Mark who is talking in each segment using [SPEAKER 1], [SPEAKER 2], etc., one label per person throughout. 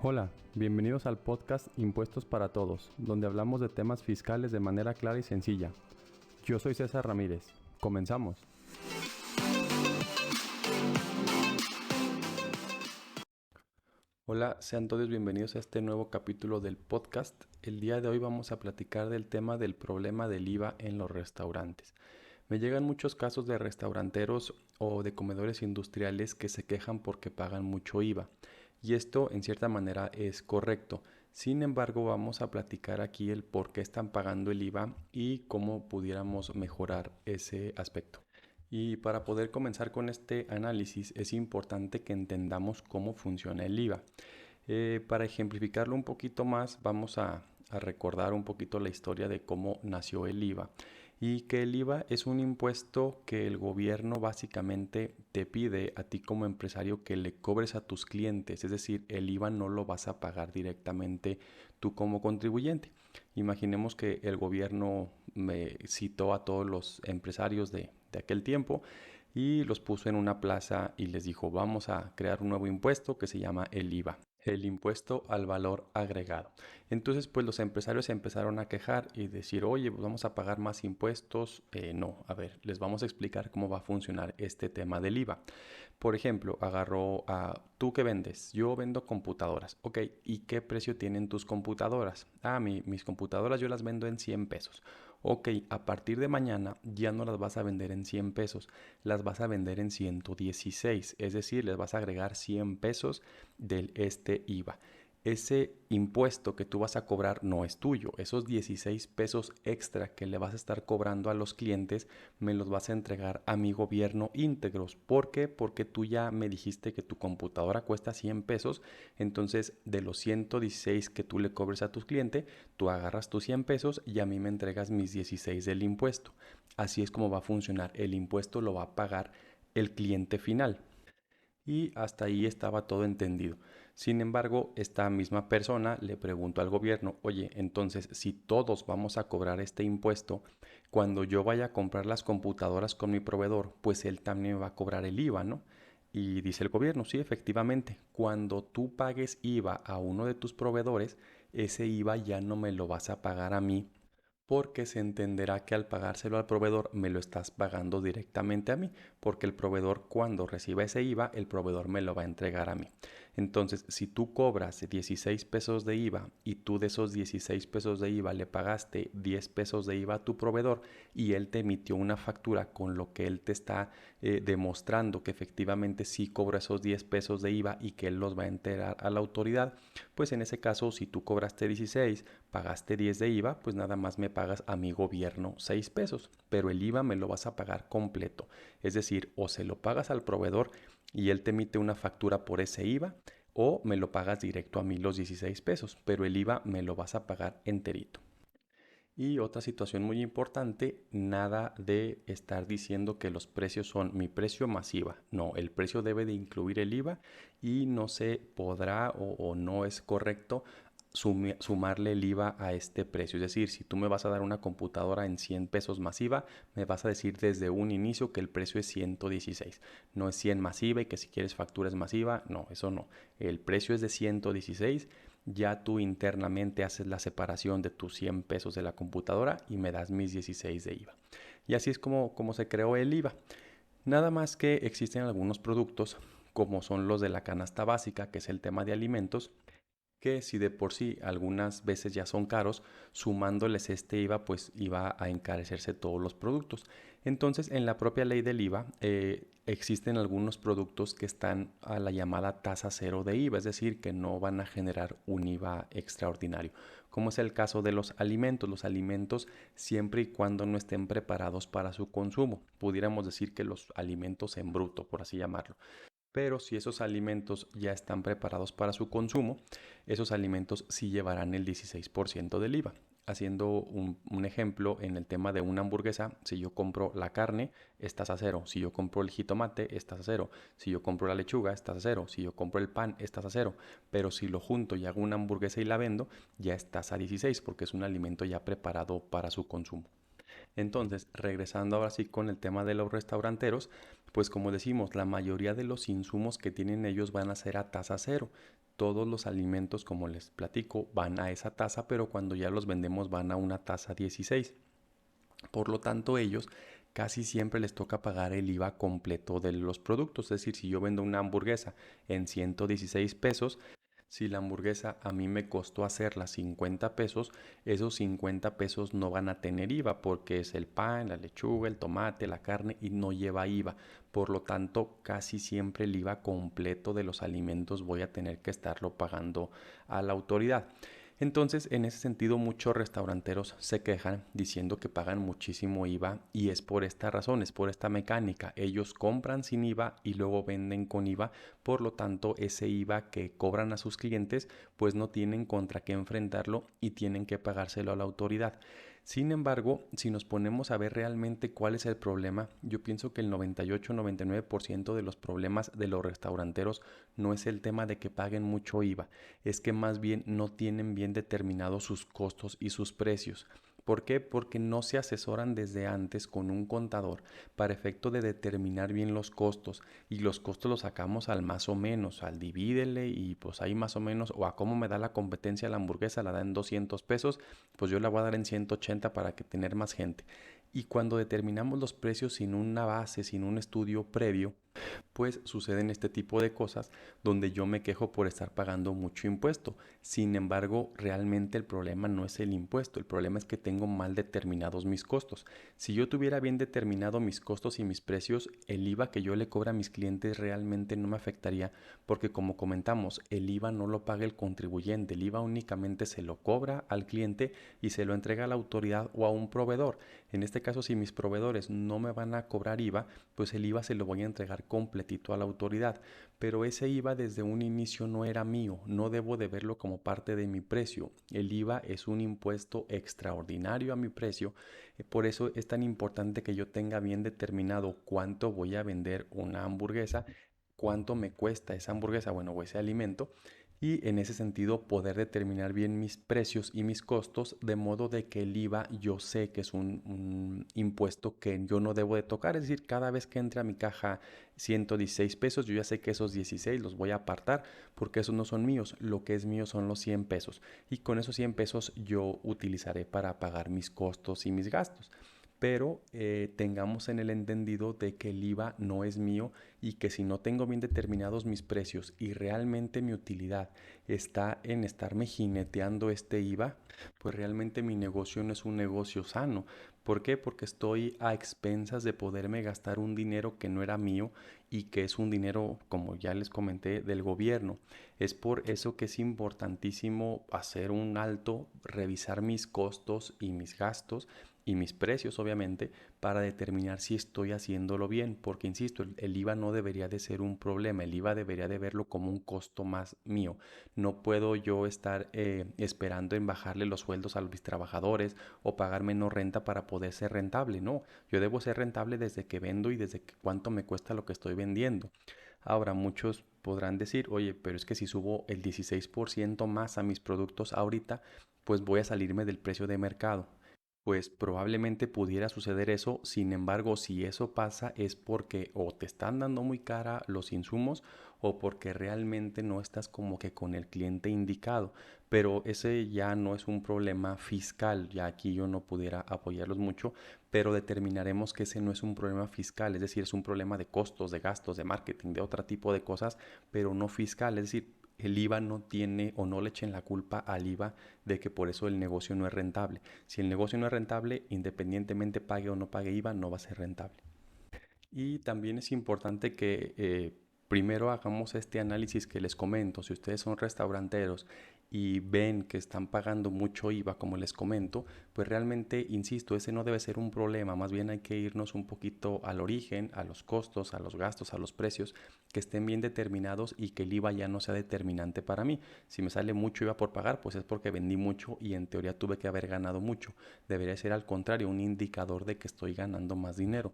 [SPEAKER 1] Hola, bienvenidos al podcast Impuestos para Todos, donde hablamos de temas fiscales de manera clara y sencilla. Yo soy César Ramírez. Comenzamos. Hola, sean todos bienvenidos a este nuevo capítulo del podcast. El día de hoy vamos a platicar del tema del problema del IVA en los restaurantes. Me llegan muchos casos de restauranteros o de comedores industriales que se quejan porque pagan mucho IVA. Y esto en cierta manera es correcto. Sin embargo, vamos a platicar aquí el por qué están pagando el IVA y cómo pudiéramos mejorar ese aspecto. Y para poder comenzar con este análisis es importante que entendamos cómo funciona el IVA. Para ejemplificarlo un poquito más, vamos a recordar un poquito la historia de cómo nació el IVA. Y que el IVA es un impuesto que el gobierno básicamente te pide a ti como empresario que le cobres a tus clientes. Es decir, el IVA no lo vas a pagar directamente tú como contribuyente. Imaginemos que el gobierno me citó a todos los empresarios de aquel tiempo y los puso en una plaza y les dijo, vamos a crear un nuevo impuesto que se llama el IVA, el impuesto al valor agregado. Entonces, pues los empresarios se empezaron a quejar y decir, oye, pues vamos a pagar más impuestos. No, a ver, les vamos a explicar cómo va a funcionar este tema del IVA. Por ejemplo, agarró a tú que vendes. Yo vendo computadoras. Ok, ¿y qué precio tienen tus computadoras? Mis computadoras yo las vendo en 100 pesos. Ok, a partir de mañana ya no las vas a vender en 100 pesos, las vas a vender en 116, es decir, les vas a agregar 100 pesos del IVA. Ese impuesto que tú vas a cobrar no es tuyo. Esos 16 pesos extra que le vas a estar cobrando a los clientes me los vas a entregar a mi gobierno íntegros. ¿Por qué? Porque tú ya me dijiste que tu computadora cuesta 100 pesos. Entonces, de los 116 que tú le cobres a tus clientes, tú agarras tus 100 pesos y a mí me entregas mis 16 del impuesto. Así es como va a funcionar. El impuesto lo va a pagar el cliente final. Y hasta ahí estaba todo entendido. Sin embargo, esta misma persona le preguntó al gobierno, oye, entonces si todos vamos a cobrar este impuesto, cuando yo vaya a comprar las computadoras con mi proveedor, pues él también va a cobrar el IVA, ¿no? Y dice el gobierno, sí, efectivamente, cuando tú pagues IVA a uno de tus proveedores, ese IVA ya no me lo vas a pagar a mí porque se entenderá que al pagárselo al proveedor me lo estás pagando directamente a mí, porque el proveedor cuando reciba ese IVA, el proveedor me lo va a entregar a mí. Entonces, si tú cobras 16 pesos de IVA y tú de esos 16 pesos de IVA le pagaste 10 pesos de IVA a tu proveedor y él te emitió una factura con lo que él te está demostrando que efectivamente sí cobra esos 10 pesos de IVA y que él los va a enterar a la autoridad, pues en ese caso, si tú cobraste 16, pagaste 10 de IVA, pues nada más me pagas a mi gobierno 6 pesos, pero el IVA me lo vas a pagar completo. Es decir, o se lo pagas al proveedor y él te emite una factura por ese IVA, o me lo pagas directo a mí los 16 pesos, pero el IVA me lo vas a pagar enterito. Y otra situación muy importante, nada de estar diciendo que los precios son mi precio más IVA. No, el precio debe de incluir el IVA y no se podrá o no es correcto sumarle el IVA a este precio. Es decir, si tú me vas a dar una computadora en 100 pesos más IVA, me vas a decir desde un inicio que el precio es 116. No es 100 más IVA y que si quieres facturas más IVA, no, eso no. El precio es de 116. Ya tú internamente haces la separación de tus 100 pesos de la computadora y me das mis 16 de IVA. Y así es como se creó el IVA. Nada más que existen algunos productos como son los de la canasta básica, que es el tema de alimentos, que si de por sí algunas veces ya son caros, sumándoles este IVA, pues iba a encarecerse todos los productos. Entonces, en la propia ley del IVA existen algunos productos que están a la llamada tasa cero de IVA, es decir, que no van a generar un IVA extraordinario, como es el caso de los alimentos. Los alimentos siempre y cuando no estén preparados para su consumo. Pudiéramos decir que los alimentos en bruto, por así llamarlo. Pero si esos alimentos ya están preparados para su consumo, esos alimentos sí llevarán el 16% del IVA. Haciendo un ejemplo en el tema de una hamburguesa, si yo compro la carne, estás a cero. Si yo compro el jitomate, estás a cero. Si yo compro la lechuga, estás a cero. Si yo compro el pan, estás a cero. Pero si lo junto y hago una hamburguesa y la vendo, ya estás a 16 porque es un alimento ya preparado para su consumo. Entonces, regresando ahora sí con el tema de los restauranteros, Pues como decimos, la mayoría de los insumos que tienen ellos van a ser a tasa cero. Todos los alimentos, como les platico, van a esa tasa, pero cuando ya los vendemos van a una tasa 16. Por lo tanto, ellos casi siempre les toca pagar el IVA completo de los productos. Es decir, si yo vendo una hamburguesa en 116 pesos, si la hamburguesa a mí me costó hacerla 50 pesos, esos 50 pesos no van a tener IVA porque es el pan, la lechuga, el tomate, la carne y no lleva IVA. Por lo tanto, casi siempre el IVA completo de los alimentos voy a tener que estarlo pagando a la autoridad. Entonces, en ese sentido, muchos restauranteros se quejan diciendo que pagan muchísimo IVA y es por esta razón, es por esta mecánica. Ellos compran sin IVA y luego venden con IVA, por lo tanto, ese IVA que cobran a sus clientes, pues no tienen contra qué enfrentarlo y tienen que pagárselo a la autoridad. Sin embargo, si nos ponemos a ver realmente cuál es el problema, yo pienso que el 98-99% de los problemas de los restauranteros no es el tema de que paguen mucho IVA, es que más bien no tienen bien determinados sus costos y sus precios. ¿Por qué? Porque no se asesoran desde antes con un contador para efecto de determinar bien los costos y los costos los sacamos al más o menos, al divídele y pues ahí más o menos o a cómo me da la competencia la hamburguesa, la da en 200 pesos, pues yo la voy a dar en 180 para que tener más gente. Y cuando determinamos los precios sin una base, sin un estudio previo, pues suceden este tipo de cosas donde yo me quejo por estar pagando mucho impuesto. Sin embargo, realmente el problema no es el impuesto, el problema es que tengo mal determinados mis costos. Si yo tuviera bien determinado mis costos y mis precios, el IVA que yo le cobro a mis clientes realmente no me afectaría porque como comentamos, el IVA no lo paga el contribuyente, el IVA únicamente se lo cobra al cliente y se lo entrega a la autoridad o a un proveedor. En este caso, si mis proveedores no me van a cobrar IVA, pues el IVA se lo voy a entregar completito a la autoridad, pero ese IVA desde un inicio no era mío, no debo de verlo como parte de mi precio. El IVA es un impuesto extraordinario a mi precio, por eso es tan importante que yo tenga bien determinado cuánto voy a vender una hamburguesa, cuánto me cuesta esa hamburguesa, bueno, o ese alimento, y en ese sentido poder determinar bien mis precios y mis costos de modo de que el IVA yo sé que es un impuesto que yo no debo de tocar, es decir, cada vez que entre a mi caja 116 pesos, yo ya sé que esos 16 los voy a apartar porque esos no son míos, lo que es mío son los 100 pesos y con esos 100 pesos yo utilizaré para pagar mis costos y mis gastos. Pero tengamos en el entendido de que el IVA no es mío y que si no tengo bien determinados mis precios y realmente mi utilidad está en estarme jineteando este IVA, pues realmente mi negocio no es un negocio sano. ¿Por qué? Porque estoy a expensas de poderme gastar un dinero que no era mío y que es un dinero, como ya les comenté, del gobierno. Es por eso que es importantísimo hacer un alto, revisar mis costos y mis gastos y mis precios, obviamente, para determinar si estoy haciéndolo bien, porque insisto, el IVA no debería de ser un problema, el IVA debería de verlo como un costo más mío. No puedo yo estar esperando en bajarle los sueldos a mis trabajadores o pagar menos renta para poder ser rentable, no, yo debo ser rentable desde que vendo y desde que cuánto me cuesta lo que estoy vendiendo. Ahora, muchos podrán decir, oye, pero es que si subo el 16% más a mis productos ahorita, pues voy a salirme del precio de mercado. Pues probablemente pudiera suceder eso, sin embargo, si eso pasa es porque o te están dando muy cara los insumos o porque realmente no estás como que con el cliente indicado, pero ese ya no es un problema fiscal, ya aquí yo no pudiera apoyarlos mucho, pero determinaremos que ese no es un problema fiscal, es decir, es un problema de costos, de gastos, de marketing, de otro tipo de cosas, pero no fiscal, es decir, el IVA no tiene o no le echen la culpa al IVA de que por eso el negocio no es rentable. Si el negocio no es rentable, independientemente pague o no pague IVA, no va a ser rentable. Y también es importante que primero hagamos este análisis que les comento. Si ustedes son restauranteros y ven que están pagando mucho IVA, como les comento, pues realmente, insisto, ese no debe ser un problema. Más bien hay que irnos un poquito al origen, a los costos, a los gastos, a los precios, que estén bien determinados y que el IVA ya no sea determinante para mí. Si me sale mucho IVA por pagar, pues es porque vendí mucho y en teoría tuve que haber ganado mucho. Debería ser al contrario, un indicador de que estoy ganando más dinero.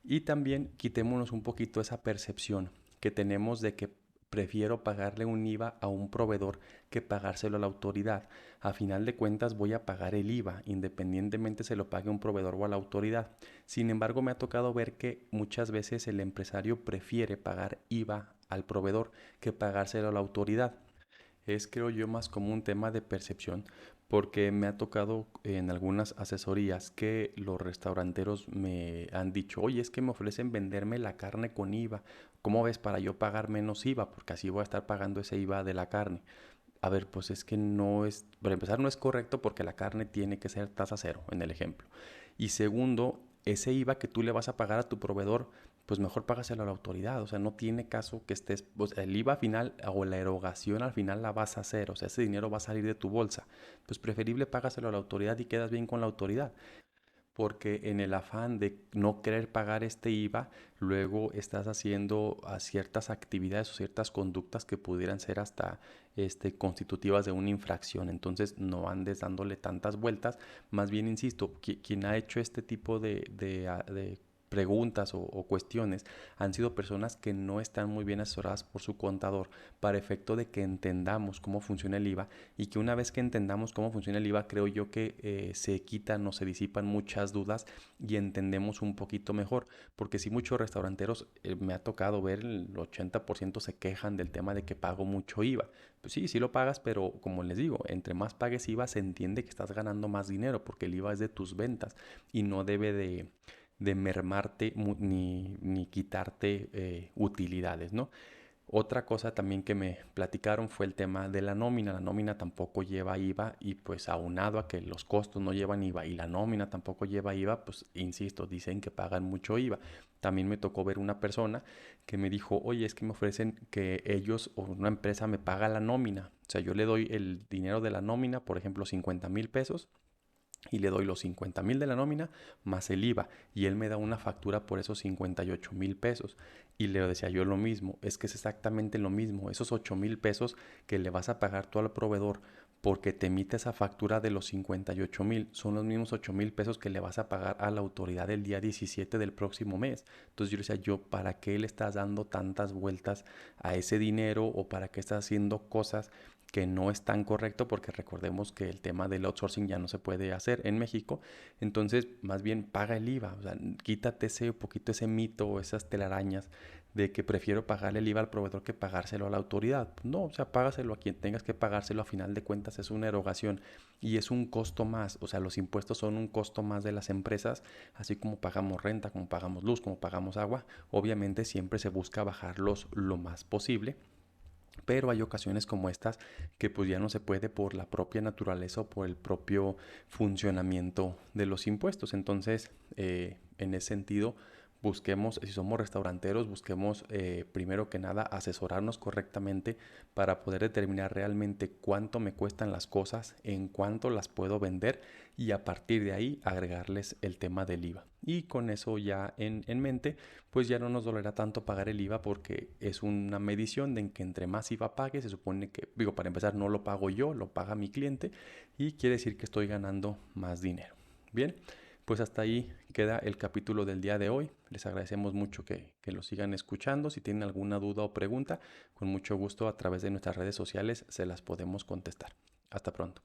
[SPEAKER 1] Y también quitémonos un poquito esa percepción que tenemos de que prefiero pagarle un IVA a un proveedor que pagárselo a la autoridad. A final de cuentas voy a pagar el IVA, independientemente se lo pague a un proveedor o a la autoridad. Sin embargo, me ha tocado ver que muchas veces el empresario prefiere pagar IVA al proveedor que pagárselo a la autoridad. Es, creo yo, más como un tema de percepción, porque me ha tocado en algunas asesorías que los restauranteros me han dicho, oye, es que me ofrecen venderme la carne con IVA. ¿Cómo ves para yo pagar menos IVA? Porque así voy a estar pagando ese IVA de la carne. A ver, pues es que no es, para empezar, no es correcto porque la carne tiene que ser tasa cero, en el ejemplo. Y segundo, ese IVA que tú le vas a pagar a tu proveedor, pues mejor págaselo a la autoridad. O sea, no tiene caso que estés, pues el IVA final o la erogación al final la vas a hacer. O sea, ese dinero va a salir de tu bolsa. Pues preferible págaselo a la autoridad y quedas bien con la autoridad, porque en el afán de no querer pagar este IVA, luego estás haciendo a ciertas actividades o ciertas conductas que pudieran ser hasta constitutivas de una infracción. Entonces no andes dándole tantas vueltas. Más bien, insisto, quien ha hecho este tipo de preguntas o cuestiones han sido personas que no están muy bien asesoradas por su contador para efecto de que entendamos cómo funciona el IVA, y que una vez que entendamos cómo funciona el IVA, creo yo que se quitan o se disipan muchas dudas y entendemos un poquito mejor, porque si muchos restauranteros me ha tocado ver el 80% se quejan del tema de que pago mucho IVA. Pues sí, sí lo pagas, pero como les digo, entre más pagues IVA se entiende que estás ganando más dinero, porque el IVA es de tus ventas y no debe de mermarte ni quitarte utilidades, ¿no? Otra cosa también que me platicaron fue el tema de la nómina. La nómina tampoco lleva IVA, y pues aunado a que los costos no llevan IVA y la nómina tampoco lleva IVA, pues insisto, dicen que pagan mucho IVA. También me tocó ver una persona que me dijo, oye, es que me ofrecen que ellos o una empresa me paga la nómina. O sea, yo le doy el dinero de la nómina, por ejemplo, 50,000 pesos, y le doy los 50,000 de la nómina más el IVA, y él me da una factura por esos 58,000 pesos. Y le decía yo lo mismo, es que es exactamente lo mismo, esos 8,000 pesos que le vas a pagar tú al proveedor porque te emite esa factura de los 58,000 son los mismos 8,000 pesos que le vas a pagar a la autoridad el día 17 del próximo mes. Entonces yo le decía yo, ¿para qué le estás dando tantas vueltas a ese dinero, o para qué estás haciendo cosas que no es tan correcto? Porque recordemos que el tema del outsourcing ya no se puede hacer en México. Entonces, más bien paga el IVA. O sea, quítate ese poquito, ese mito o esas telarañas de que prefiero pagarle el IVA al proveedor que pagárselo a la autoridad. No, o sea, págaselo a quien tengas que pagárselo. A final de cuentas es una erogación y es un costo más. O sea, los impuestos son un costo más de las empresas, así como pagamos renta, como pagamos luz, como pagamos agua. Obviamente siempre se busca bajarlos lo más posible, pero hay ocasiones como estas que pues ya no se puede por la propia naturaleza o por el propio funcionamiento de los impuestos. Entonces, en ese sentido, busquemos, si somos restauranteros, busquemos primero que nada asesorarnos correctamente para poder determinar realmente cuánto me cuestan las cosas, en cuánto las puedo vender, y a partir de ahí agregarles el tema del IVA. Y con eso ya en mente, pues ya no nos dolerá tanto pagar el IVA, porque es una medición de en que entre más IVA pague, se supone que, digo, para empezar, no lo pago yo, lo paga mi cliente, y quiere decir que estoy ganando más dinero. Bien, pues hasta ahí queda el capítulo del día de hoy. Les agradecemos mucho que lo sigan escuchando. Si tienen alguna duda o pregunta, con mucho gusto a través de nuestras redes sociales se las podemos contestar. Hasta pronto.